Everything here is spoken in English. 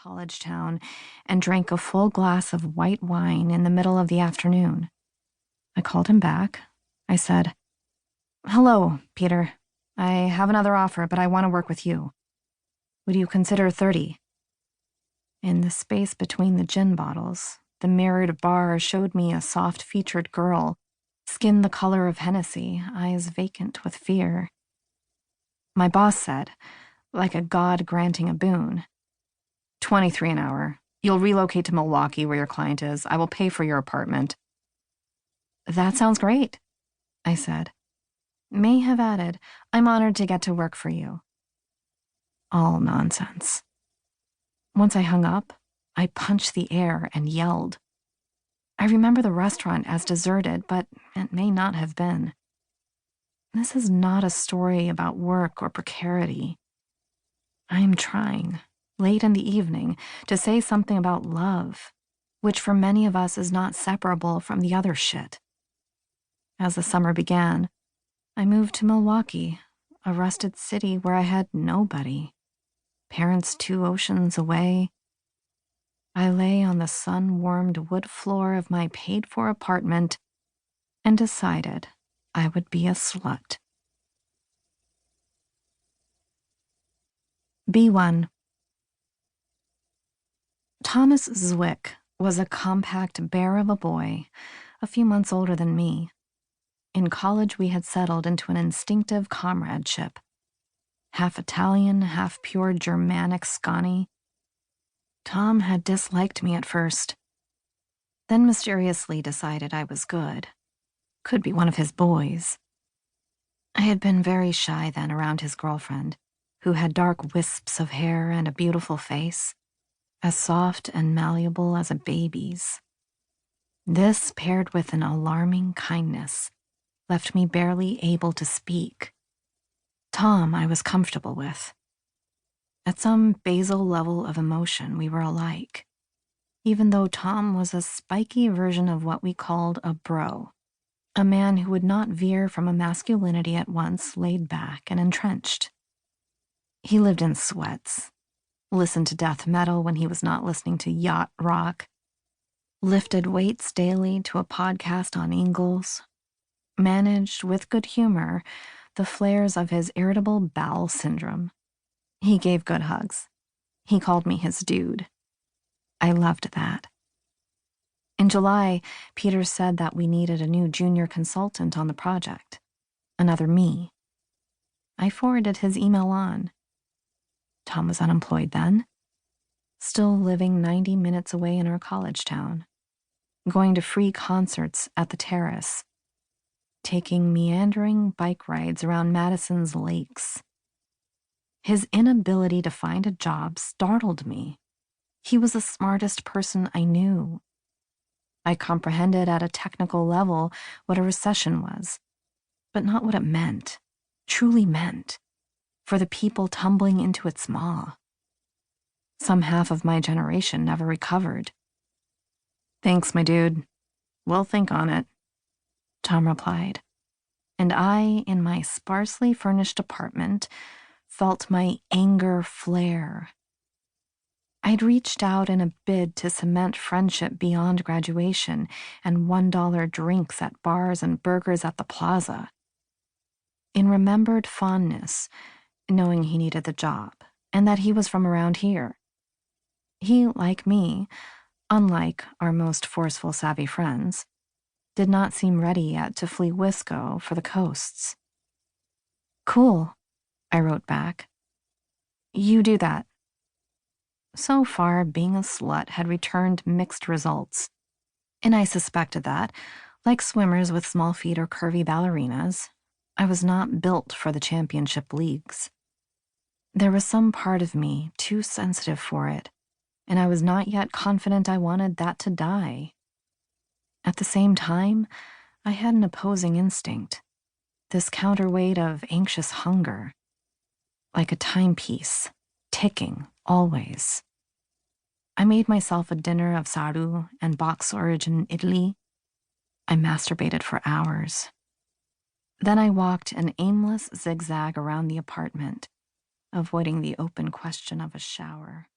college town and drank a full glass of white wine in the middle of the afternoon. I called him back. I said, "Hello, Peter. I have another offer, but I want to work with you. Would you consider 30? In the space between the gin bottles, the mirrored bar showed me a soft-featured girl, skin the color of Hennessy, eyes vacant with fear. My boss said, like a god granting a boon, 23 an hour. You'll relocate to Milwaukee where your client is. I will pay for your apartment." "That sounds great," I said. May have added, "I'm honored to get to work for you." All nonsense. Once I hung up, I punched the air and yelled. I remember the restaurant as deserted, but it may not have been. This is not a story about work or precarity. I am trying, late in the evening, to say something about love, which for many of us is not separable from the other shit. As the summer began, I moved to Milwaukee, a rusted city where I had nobody. Parents 2 oceans away. I lay on the sun-warmed wood floor of my paid-for apartment and decided I would be a slut. B1. Thomas Zwick was a compact bear of a boy, a few months older than me. In college, we had settled into an instinctive comradeship. Half Italian, half pure Germanic scrawny. Tom had disliked me at first, then mysteriously decided I was good. Could be one of his boys. I had been very shy then around his girlfriend, who had dark wisps of hair and a beautiful face, as soft and malleable as a baby's. This, paired with an alarming kindness, left me barely able to speak. Tom I was comfortable with. At some basal level of emotion, we were alike, even though Tom was a spiky version of what we called a bro, a man who would not veer from a masculinity at once laid back and entrenched. He lived in sweats, listened to death metal when he was not listening to yacht rock, lifted weights daily to a podcast on Ingalls, managed with good humor the flares of his irritable bowel syndrome. He gave good hugs. He called me his dude. I loved that. In July, Peter said that we needed a new junior consultant on the project. Another me. I forwarded his email on. Tom was unemployed then, still living 90 minutes away in our college town, going to free concerts at the Terrace, taking meandering bike rides around Madison's lakes. His inability to find a job startled me. He was the smartest person I knew. I comprehended at a technical level what a recession was, but not what it meant, truly meant, for the people tumbling into its maw. Some half of my generation never recovered. "Thanks, my dude. We'll think on it," Tom replied, and I, in my sparsely furnished apartment, felt my anger flare. I'd reached out in a bid to cement friendship beyond graduation and $1 drinks at bars and burgers at the plaza. In remembered fondness, knowing he needed the job and that he was from around here. He, like me, unlike our most forceful savvy friends, did not seem ready yet to flee Wisco for the coasts. "Cool," I wrote back. "You do that." So far, being a slut had returned mixed results, and I suspected that, like swimmers with small feet or curvy ballerinas, I was not built for the championship leagues. There was some part of me too sensitive for it, and I was not yet confident I wanted that to die. At the same time, I had an opposing instinct, this counterweight of anxious hunger, like a timepiece, ticking always. I made myself a dinner of saru and box origin idli. I masturbated for hours. Then I walked an aimless zigzag around the apartment, avoiding the open question of a shower.